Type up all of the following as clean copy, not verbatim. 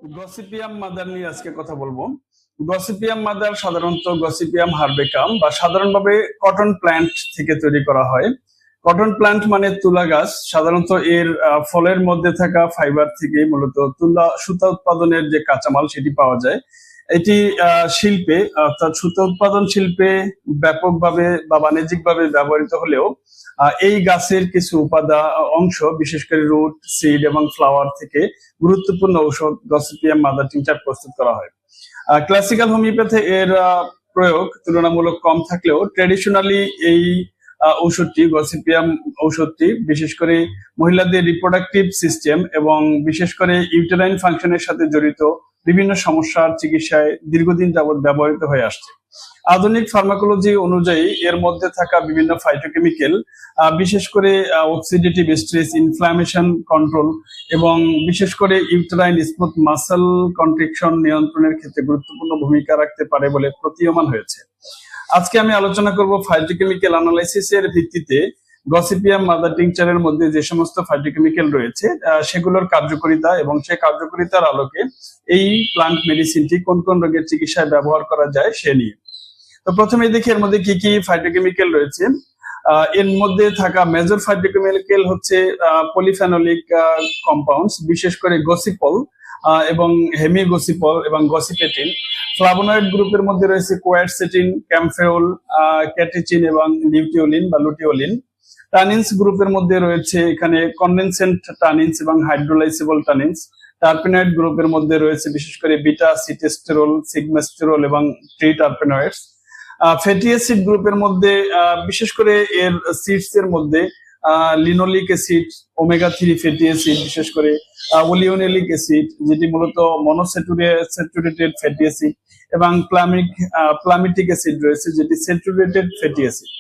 Gossypium mother নিয়ে আজকে কথা বলবো। গসিপিয়াম মাদার সাধারণত গসিপিয়াম হারবেকাম বা সাধারণভাবে কটন প্ল্যান্ট থেকে তৈরি করা হয়। কটন প্ল্যান্ট মানে তুলা গাছ। সাধারণত এর ফলের মধ্যে থাকা ফাইবার থেকে মূলত তুলা সুতা উৎপাদনের যে কাঁচামাল সেটি পাওয়া যায়। এটি শিল্পে অর্থাৎ সুতা উৎপাদন শিল্পে ব্যাপকভাবে বা বাণিজ্যিকভাবে ব্যবহৃত হলেও এই গাছের কিছু উপাদান অংশ বিশেষ করে রুট, সিড এবং ফ্লাওয়ার থেকে গুরুত্বপূর্ণ ঔষধ গসিপিয়াম মাদার টিংচার প্রস্তুত করা হয়। ক্লাসিক্যাল হোমিওপ্যাথি এর প্রয়োগ তুলনামূলক কম থাকলেও ট্রেডিশনালি এই ঔষধটি গসিপিয়াম ঔষধটি বিশেষ করে মহিলাদের রিপ্রোডাক্টিভ সিস্টেম এবং বিশেষ করে ইউটেরাইন ফাংশনের সাথে জড়িত বিভিন্ন সমস্যার চিকিৎসায় দীর্ঘদিন যাবৎ ব্যবহৃত হয়ে আসছে। আধুনিক ফার্মাকোলজি অনুযায়ী এর মধ্যে থাকা বিভিন্ন ফাইটোকেমিক্যাল বিশেষ করে অক্সিডেটিভ স্ট্রেস, ইনফ্লামেশন কন্ট্রোল এবং বিশেষ করে ইউটেরাইন স্মুথ মাসল কন্ট্রিকশন নিয়ন্ত্রণের ক্ষেত্রে গুরুত্বপূর্ণ ভূমিকা রাখতে পারে বলে প্রতীয়মান হয়েছে। আজকে আমি আলোচনা করব ফাইটোকেমিক্যাল অ্যানালাইসিস এর ভিত্তিতে গসিপিয়াম মাদার টিংচারের মধ্যে যে সমস্ত ফাইটোকেমিক্যাল রয়েছে সেগুলোর কার্যকারিতা এবং সেই কার্যকারিতার আলোকে এই প্লান্ট মেডিসিনটি কোন কোন রোগের চিকিৎসায় ব্যবহার করা যায় সে নিয়ে। তো প্রথমে দেখি এর মধ্যে কি কি ফাইটোকেমিক্যাল রয়েছে। এর মধ্যে থাকা মেজর ফাইটোকেমিক্যাল হচ্ছে পলিফেনোলিক কম্পাউন্ডস, বিশেষ করে গসিপল এবং হেমিগসিপল এবং গসিপেটিন। ফ্লাভোনয়েড গ্রুপের মধ্যে রয়েছে কোয়ারসেটিন, ক্যামফেওল, ক্যাটেচিন এবং লিউটিওলিন বা লুটিওলিন। টানিনস গ্রুপের মধ্যে রয়েছে এখানে কনডেনসেন্ট টানিনস এবং হাইড্রোলাইসেবল টানিনস। টার্পেনয়েড গ্রুপের মধ্যে রয়েছে বিশেষ করে বিটা সিটেস্টেরল, সিগমেস্টেরল এবং ট্রি টার্পেনয়েডস। ফ্যাটি অ্যাসিড গ্রুপের মধ্যে বিশেষ করে এর সিডস এর মধ্যে linoleic acid, omega 3 fatty acid, বিশেষ করে ওলিওনেলিক অ্যাসিড যেটি মূলত মনোস্যাচুরেটেড ফ্যাটি অ্যাসিড এবং প্লামিটিক অ্যাসিড রয়েছে যেটি স্যাচুরেটেড ফ্যাটি অ্যাসিড।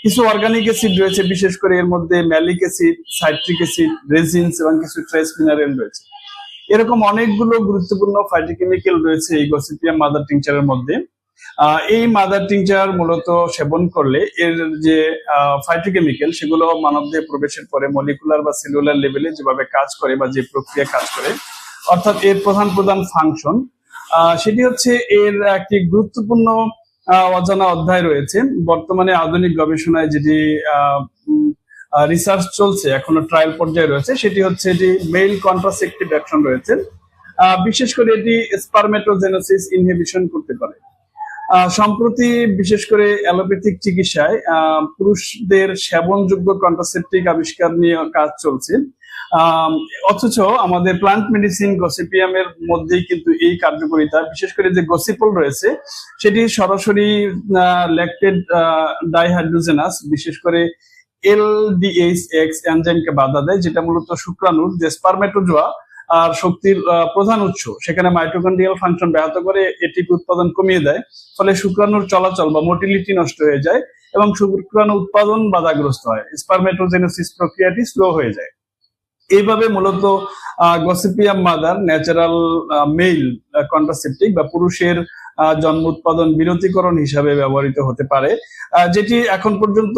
কিছু অর্গানিক অ্যাসিড রয়েছে বিশেষ করে এর মধ্যে malic acid, citric acid, resins এবং কিছু ট্রেস মিনারেল রয়েছে। এরকম অনেকগুলো গুরুত্বপূর্ণ ফাইটোকেমিক্যাল রয়েছে এই গসিপিয়াম মাদার টিংচারের মধ্যে। এই মাদার টিংচার মূলত সেবন করলে এর যে ফাইটোকেমিক্যাল সেগুলো মানবদেহে প্রবেশের পরে মলিকুলার বা সেলুলার লেভেলে যেভাবে কাজ করে বা যে প্রক্রিয়া কাজ করে, অর্থাৎ এর প্রধান প্রধান ফাংশন সেটি হচ্ছে এর একটি গুরুত্বপূর্ণ অজানা অধ্যায় রয়েছে বর্তমানে আধুনিক গবেষণায়, যেটি রিসার্চ চলছে, এখনো ট্রায়াল পর্যায়ে রয়েছে। সেটি হচ্ছে এটি মেল কন্ট্রাসেপটিভ অ্যাকশন রয়েছে। বিশেষ করে এটি স্পারমেটোজেনেসিস ইনহিবিশন করতে পারে। সম্প্রতি বিশেষ করে অ্যালোপ্যাথিক চিকিৎসায় পুরুষদের সেবনযোগ্য কন্ট্রাসেপটিভ আবিষ্কার নিয়ে কাজ চলছে। অথচ আমাদের প্লান্ট মেডিসিন গসিপিয়ামের মধ্যেই কিন্তু এই কার্যকারিতা, বিশেষ করে যে গসিপল রয়েছে সেটি সরাসরি ল্যাকটেড ডাইহাইড্রোজেনাস বিশেষ করে LDHX এনজাইমকে বাধা দেয়, যেটা মূলত শুক্রাণুর যে স্পারমেটোজোয়া আর শক্তির প্রধান উৎস সেখানে মাইটোকন্ড্রিয়াল ফাংশন ব্যাহত করে এটিপি উৎপাদন কমিয়ে দেয়। ফলে শুক্রাণুর চলাচল বা মোটিলিটি নষ্ট হয়ে যায় এবং শুক্রাণু উৎপাদন বাধাগ্রস্ত হয়, স্পারমেটোজেনেসিস প্রক্রিয়াটি স্লো হয়ে যায়। এইভাবে মূলত gossypium mother natural male contraceptive বা পুরুষের জন্ম উৎপাদন বিরতিকরণ হিসাবে ব্যবহৃত হতে পারে, যেটি এখন পর্যন্ত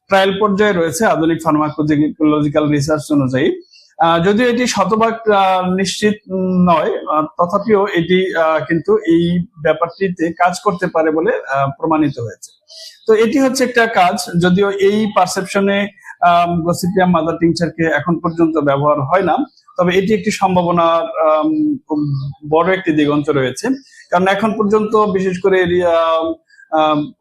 ট্রায়াল পর্যায়ে রয়েছে আধুনিক ফার্মাকোলজিক্যাল রিসার্চ অনুযায়ী। যদিও এটি শতভাগ নিশ্চিত নয়, তথাপিও এটি কিন্তু এই ব্যাপারটিতে কাজ করতে পারে বলে প্রমাণিত হয়েছে। তো এটি হচ্ছে একটা কাজ, যদিও এই পারসেপশনে গসিপিয়াম মাদার টিংচারকে এখন পর্যন্ত ব্যবহার হয় না, তবে এটি একটি সম্ভাবনার খুব বড় একটি দিগন্ত রয়েছে। কারণ এখন পর্যন্ত বিশেষ করে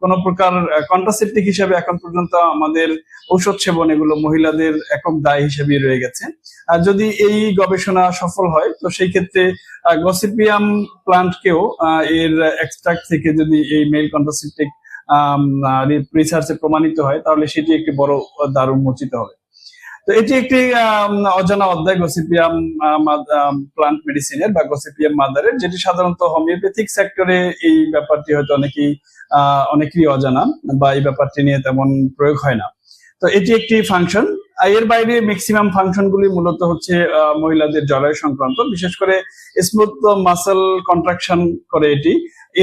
কোন প্রকার কন্ট্রাসেপটিভ হিসেবে এখন পর্যন্ত আমাদের ঔষধ সেবন এগুলো মহিলাদের একক দায় হিসেবে রয়ে গেছে। আর যদি এই গবেষণা সফল হয় তো সেই ক্ষেত্রে গসিপিয়াম প্লান্টকেও এর এক্সট্রাক্ট থেকে যদি এই মেল কন্ট্রাসেপটিভ রিসার্চে প্রমাণিত হয় তাহলে সেটি একটি বড় দ্বার উন্মোচিত হবে। তো এটি একটি অজানা অধ্যায় গসিপিয়াম প্লান্ট মেডিসিনের বা গসিপিয়াম মাদারের, যেটি সাধারণত হোমিওপ্যাথিক সেক্টরে এই ব্যাপারটি হয়তো অনেকেরই অজানা বা এই ব্যাপারটি নিয়ে তেমন প্রয়োগ হয় না। তো এটি একটি ফাংশন। এর বাইরে ম্যাক্সিমাম ফাংশন গুলি মূলত হচ্ছে মহিলাদের জরায়ু সংক্রান্ত, বিশেষ করে স্মুথ মাসল কন্ট্রাকশন করে এটি।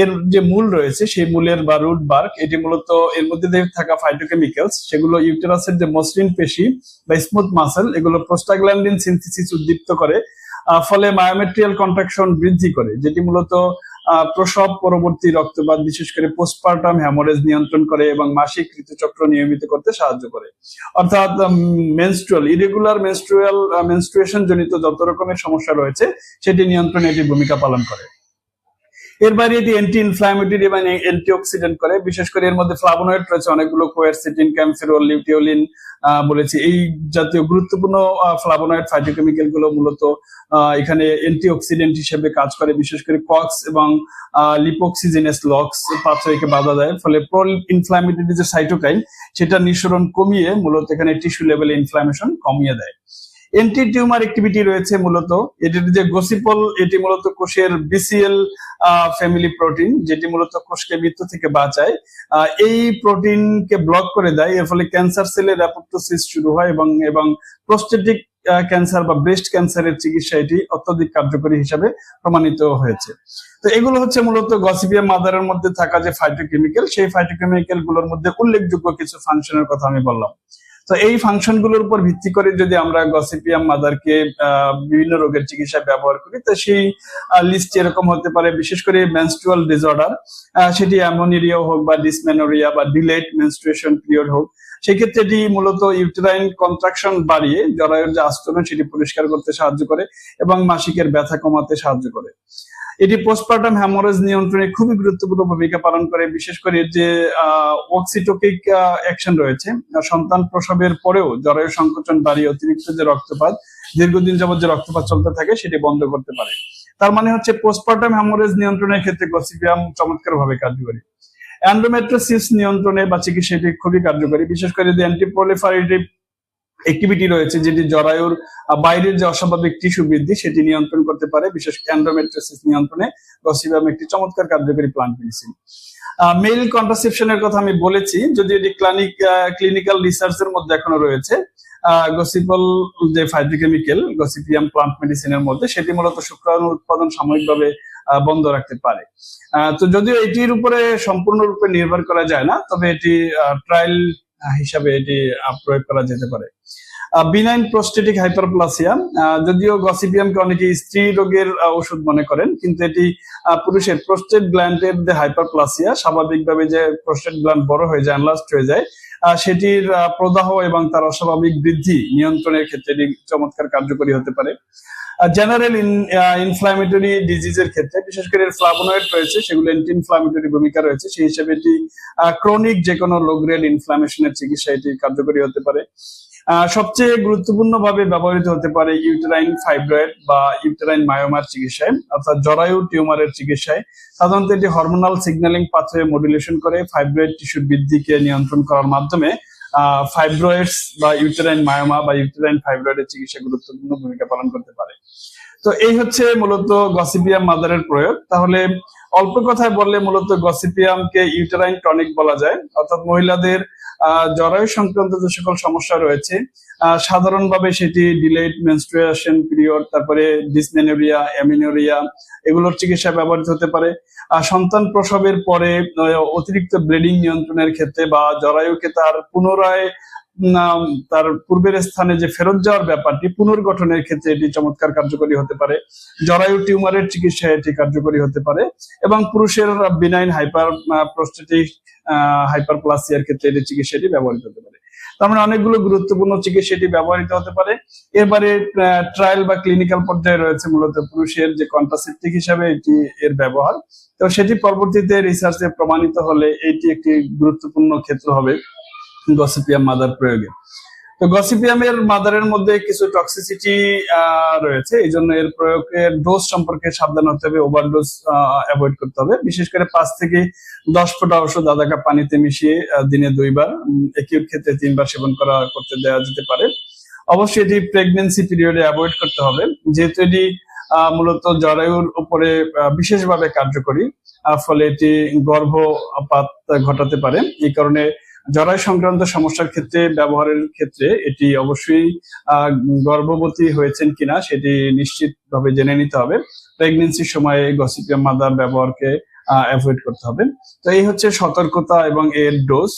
এর যে মূল রয়েছে সেই মূলের বা রুট বার্ক, এটি মূলত এর মধ্যে থাকা ফাইটোকেমিক্যালস সেগুলো ইউটেরাসের যে মসৃণ পেশি বা স্মুথ মাসল এগুলো প্রোস্টাগ্ল্যান্ডিন সিনথেসিস উদ্দীপ্ত করে ফলে মায়োমেট্রিয়াল কন্ট্রাকশন বৃদ্ধি করে, যেটি মূলত প্রসব পরবর্তী রক্তপাত বিশেষ করে পোস্টপার্টাম হ্যামোরেজ নিয়ন্ত্রণ করে এবং মাসিক ঋতুচক্র নিয়মিত করতে সাহায্য করে। অর্থাৎ মেনস্ট্রুয়াল ইরেগুলার মেনস্ট্রুয়েশন জনিত যত রকমের সমস্যা রয়েছে সেটি নিয়ন্ত্রণে এটি ভূমিকা পালন করে। এর বাইরে এটি অ্যান্টি ইনফ্ল্যামেটরি এবং অ্যান্টিঅক্সিডেন্ট করে, বিশেষ করে এর মধ্যে ফ্লাভোনয়েড রয়েছে অনেকগুলো, কোয়ারসিটিন, ক্যামফেরল, লিউটিওলিন বলেছি। এই জাতীয় গুরুত্বপূর্ণ ফ্লাভোনয়েড ফাইটোকেমিক্যাল গুলো মূলত এখানে অ্যান্টিঅক্সিডেন্ট হিসেবে কাজ করে, বিশেষ করে কক্স এবং লিপোক্সিজেনেস লক্স পাথওয়েকে বাধা দেয়, ফলে প্রো ইনফ্ল্যামেটরি যে সাইটোকাইন সেটা নিঃসরণ কমিয়ে মূলত এখানে টিস্যু লেভেলে ইনফ্ল্যামেশন কমিয়ে দেয়। এন্টি টিউমার অ্যাক্টিভিটি রয়েছে মূলত এটির যে গসিপল, এটি মূলত কোষের বিসিএল ফ্যামিলি প্রোটিন, যেটি মূলত কোষকে মৃত্যু থেকে বাঁচায়। এই প্রোটিনকে ব্লক করে দেয়, এর ফলে ক্যান্সার সেলের অ্যাপোপ্টোসিস শুরু হয় এবং প্রোস্টেটিক ক্যান্সার বা ব্রেস্ট ক্যান্সারের চিকিৎসা এটি অত্যধিক কার্যকরী হিসাবে প্রমাণিত হয়েছে। তো এগুলো হচ্ছে মূলত গসিপিয়াম মাদারের মধ্যে থাকা যে ফাইটোকেমিক্যাল, সেই ফাইটোকেমিক্যাল গুলোর মধ্যে উল্লেখযোগ্য কিছু ফাংশনের কথা আমি বললাম। তো এই ফাংশন গুলোর উপর ভিত্তি করে যদি আমরা গসিপিয়াম মাদারকে বিভিন্ন রোগের চিকিৎসায় ব্যবহার করি, তো সেই লিস্ট এরকম হতে পারে। বিশেষ করে মেনস্ট্রুয়াল ডিসঅর্ডার, সেটি অ্যামোনিরিয়া হোক বা ডিসমেনোরিয়া বা ডিলেড মেনস্ট্রুয়েশন পিরিয়ড হোক, সেক্ষেত্রে এটি মূলত ইউটেরাইন কন্ট্রাকশন বাড়িয়ে জরায়ুর যে আস্তরণ সেটি পরিষ্কার করতে সাহায্য করে এবং মাসিকের ব্যথা কমাতে সাহায্য করে। এটি পোস্টপার্টাম হ্যামোরেজ নিয়ন্ত্রণে খুবই গুরুত্বপূর্ণ ভূমিকা পালন করে, বিশেষ করে যে অক্সিটোকিক অ্যাকশন রয়েছে। সন্তান প্রসবের পরেও জরায়ু সংকোচন বাড়িয়ে অতিরিক্ত যে রক্তপাত, দীর্ঘদিন যাবত যে রক্তপাত চলতে থাকে সেটি বন্ধ করতে পারে। তার মানে হচ্ছে পোস্টপার্টাম হ্যামোরেজ নিয়ন্ত্রণের ক্ষেত্রে গসিপিয়াম চমৎকারভাবে কার্যকরী। অ্যান্ড্রোমেট্রোসিস নিয়ন্ত্রণে বা চিকিৎসা এটি খুবই কার্যকরী, বিশেষ করে যে অ্যান্টিপ্রলিফারেটিভ অ্যাক্টিভিটি রয়েছে, যেটি জরায়ুর বাইরের যে অস্বাভাবিক টিস্যু বৃদ্ধি সেটি নিয়ন্ত্রণ করতে পারে। বিশেষ করে অ্যান্ড্রোমেট্রোসিস নিয়ন্ত্রণে গসিপিয়াম একটি চমৎকার কার্যকরী প্লান্ট মেডিসিন। মেল কন্ট্রাসেপশনের কথা আমি বলেছি, যদি এটি ক্লিনিক্যাল রিসার্চের মধ্যে এখনো রয়েছে। গসিপল যে ফাইটোকেমিক্যাল গসিপিয়াম প্লান্ট মেডিসিনের মধ্যে, সেটি মূলত শুক্রাণু উৎপাদন সাময়িকভাবে বন্ধ রাখতে পারে। তো যদিও এটির উপরে সম্পূর্ণরূপে নির্ভর করা যায় না, তবে এটি ট্রায়াল হিসাবে এটি প্রয়োগ করা যেতে পারে। বিনাইন প্রোস্টেটিক হাইপারপ্লাসিয়া, যদিও গসিপিয়ামকে অনেকে স্ত্রী রোগের ওষুধ মনে করেন, কিন্তু এটি পুরুষের প্রোস্টেট গ্ল্যান্ডের যে হাইপারপ্লাসিয়া, স্বাভাবিকভাবে যে প্রোস্টেট গ্ল্যান্ড বড় হয়ে যায়, এনলার্জড হয়ে যায়, সেটির প্রদাহ এবং তার অস্বাভাবিক বৃদ্ধি নিয়ন্ত্রণের ক্ষেত্রে এটি চমৎকার কার্যকরী হতে পারে। জেনারেল ইনফ্ল্যামেটরি ডিজিজের ক্ষেত্রে, বিশেষ করে ফ্লাভোনয়েড রয়েছে, সেগুলো অ্যান্টি ইনফ্ল্যামেটরি ভূমিকা রয়েছে, সেই হিসেবে এটি ক্রনিক যে কোনো লো গ্রেড ইনফ্ল্যামেশনের চিকিৎসা এটি কার্যকরী হতে পারে। সবচেয়ে গুরুত্বপূর্ণ ভাবে ব্যবহৃত হতে পারে ইউটেরাইন ফাইব্রয়েড বা ইউটেরাইন মায়োমার চিকিৎসায়, অর্থাৎ জরায়ু টিউমারের চিকিৎসায়। সাধারণত এটি হরমোনাল সিগন্যালিং পাথওয়ে মডুলেশন করে ফাইব্রয়েড টিস্যুর বৃদ্ধিকে নিয়ন্ত্রণ করার মাধ্যমে ফাইব্রয়েডস বা ইউটেরাইন মায়োমা বা ইউটেরাইন ফাইব্রয়েডের চিকিৎসা গুরুত্বপূর্ণ ভূমিকা পালন করতে পারে। তো এই হচ্ছে মূলত গসিপিয়াম মাদারের প্রয়োগ। তাহলে অল্প কথায় বললে মূলত গসিপিয়ামকে ইউটেরাইন টনিক বলা যায়, অর্থাৎ মহিলাদের জরায়ু সংক্রান্ত যে সকল সমস্যা রয়েছে, সাধারণভাবে সেটি ডিলেড মেনস্ট্রুয়েশন পিরিয়ড, তারপরে ডিসমেনোরিয়া, অ্যামিনোরিয়া, এগুলোর চিকিৎসা ব্যবহৃত হতে পারে। সন্তান প্রসবের পরে অতিরিক্ত ব্লিডিং নিয়ন্ত্রণের ক্ষেত্রে বা জরায়ুকে তার পুনরায় তার পূর্বের স্থানে যে ফেরত যাওয়ার ব্যাপারটি পুনর্গঠনের ক্ষেত্রে এটি চমৎকার কার্যকরী হতে পারে। জরায়ু টিউমারের চিকিৎসায় এটি কার্যকরী হতে পারে এবং পুরুষের বিনাইন প্রোস্টেটিক হাইপারপ্লাসিয়ার ক্ষেত্রে এটি চিকিৎসা এটি ব্যবহৃত হতে পারে। তার মানে অনেকগুলো গুরুত্বপূর্ণ চিকিৎসা এটি ব্যবহৃত হতে পারে। এবারে ট্রায়াল বা ক্লিনিক্যাল পর্যায়ে রয়েছে মূলত পুরুষের যে কন্ট্রাসেপটিভ হিসাবে এটি এর ব্যবহার। তো সেটি পরবর্তীতে রিসার্চে প্রমাণিত হলে এটি একটি গুরুত্বপূর্ণ ক্ষেত্র হবে গসিপিয়াম মাদার প্রয়োগে। তো গসিপিয়ামের মাদারের মধ্যে কিছু টক্সিসিটি রয়েছে, এই জন্য এর প্রয়োগের ডোজ সম্পর্কে সাবধান হতে হবে, ওভারডোজ অ্যাভয়েড করতে হবে। বিশেষ করে 5 থেকে 10 ফোঁটা ওষুধ আধা কাপ পানিতে মিশিয়ে দিনে 2 বার, একিউট ক্ষেত্রে 3 বার সেবন করতে দেওয়া যেতে পারে। অবশ্যই এটি প্রেগনেন্সি পিরিয়ডে অ্যাভয়েড করতে হবে, যেহেতু এটি মূলত জরায়ুর উপরে বিশেষভাবে কার্যকরী, ফলে এটি গর্ভপাত ঘটাতে পারে। এই কারণে জরায়ু সংক্রান্ত সমস্যার ক্ষেত্রে ব্যবহারের ক্ষেত্রে এটি অবশ্যই গর্ভবতী হয়েছেন কিনা সেটি নিশ্চিতভাবে জেনে নিতে হবে। প্রেগনেন্সির সময় গসিপিয়াম মাদার ব্যবহারকে অ্যাভয়েড করতে হবে। তো এই হচ্ছে সতর্কতা এবং এর ডোজ।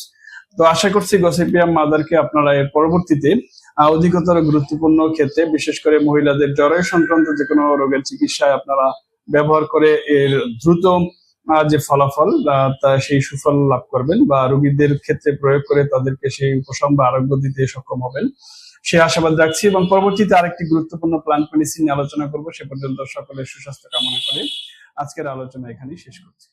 তো আশা করছি গসিপিয়াম মাদারকে আপনারা এর পরবর্তীতে অধিকতর গুরুত্বপূর্ণ ক্ষেত্রে, বিশেষ করে মহিলাদের জ্বরের সংক্রান্ত যে কোনো রোগের চিকিৎসায় আপনারা ব্যবহার করে এর দ্রুত যে ফলাফল তা সেই সুফল লাভ করবেন, বা রোগীদের ক্ষেত্রে প্রয়োগ করে তাদেরকে সেই উপশম বা আরোগ্য দিতে সক্ষম হবেন, সে আশাবাদ রাখছি। এবং পরবর্তীতে আরেকটি গুরুত্বপূর্ণ প্ল্যান্ট মেডিসিন নিয়ে আলোচনা করবো। সে পর্যন্ত সকলের সুস্বাস্থ্য কামনা করে আজকের আলোচনা এখানেই শেষ করছি।